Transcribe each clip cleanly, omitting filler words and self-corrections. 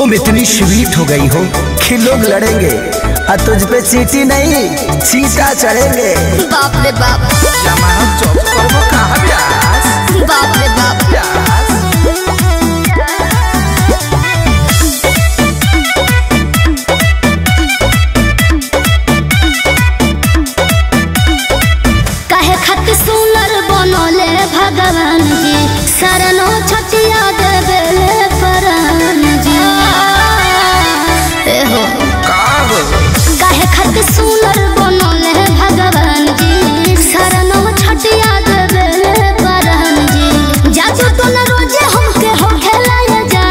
तुम इतनी स्वीट हो गई हो कि लोग लड़ेंगे और तुझ पे चींटी नहीं चींटा चढ़ेंगे। बाप रे बाप जमानत चौक करबो कहां ब्यास। बाप रे बाप काहे खातिर सुनर बनले भगवान जी शरणो छटिया देबेले प्राण जी। एहो काहे खातिर सुनर बनले भगवान जी शरणो छटिया देबेले प्राण जी। जादू तो न रोजे हमके हो खेलाया जा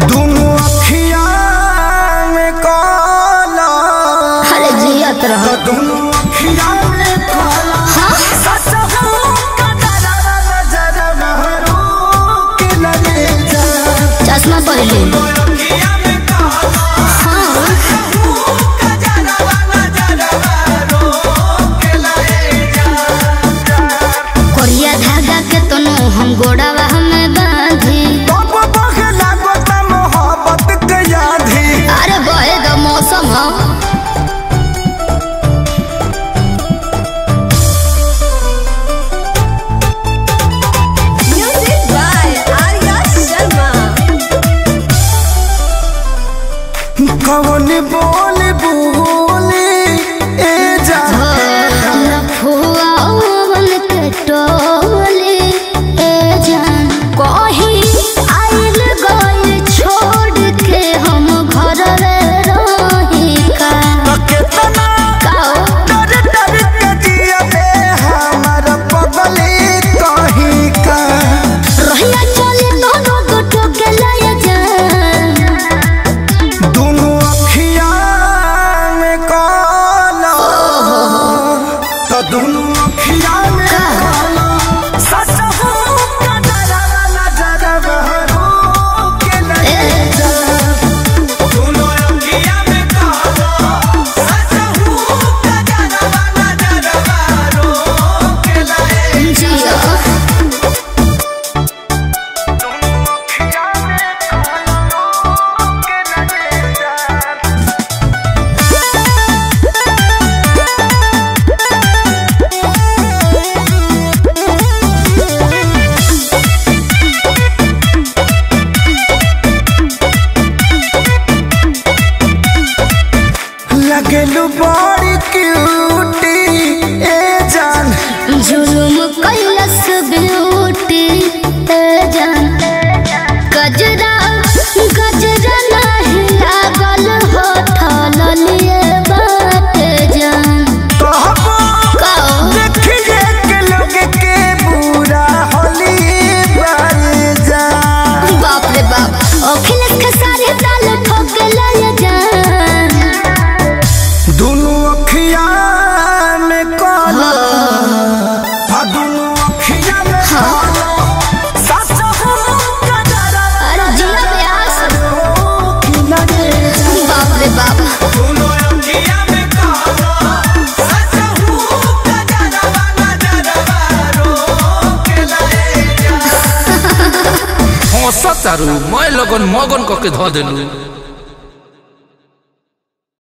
दोनों अखियां में काला। अरे जियत रहो दोनों अखियां में काला। हाँ? सच हो कदरा नजर महरो के लगे जा। चश्मा पहले अखियां में काला। हाँ कोरिया धागा के तनो हम गोड़ावा हमें बांधी। मोहब्बत के यादी। अरे बहे द मौसम हो Music by Arya Sharma. कौन बोल बोले ए जा। लफुआवन के टोले ए जान कहीं आइल गइल छोड़ के हम घर रही का। कितना काओ डर डर के जिया बे हमर पगली कहीं का। रहिया चले दोनों गोटो के लय जान। दोनों अखियां में काला। तो दोनों अखियां में काला। सच हो कदरा नजर महरो के लगे जा। दोनों अखियां में काला। सच हो कदरा नजर महरो के लगे जा। जिया दोनों अखियां में काला के लगे जा। लगलू बड़ी क्यूटी ए जान। जुलुम कैलस ब्यूटी ए जान। गजरा गजरा नहीं लागल हो ठललिए बात जान। कहबो काओ देखिए के लोग के बुरा होली बारी जान। बाप रे बाप अखिलेश के सारे ताल ठोक लय जान। दोनों अखियां में काला। हाँ दोनों अखियां में काला। सच हो कदरा अरे जिया व्यास की लगे जा। बाप रे बाप दोनों अखियां में काला। सच हो कदरा नजर महरो के लगे जा। हंसत तारू मैं लगन मगन कके ध देलू।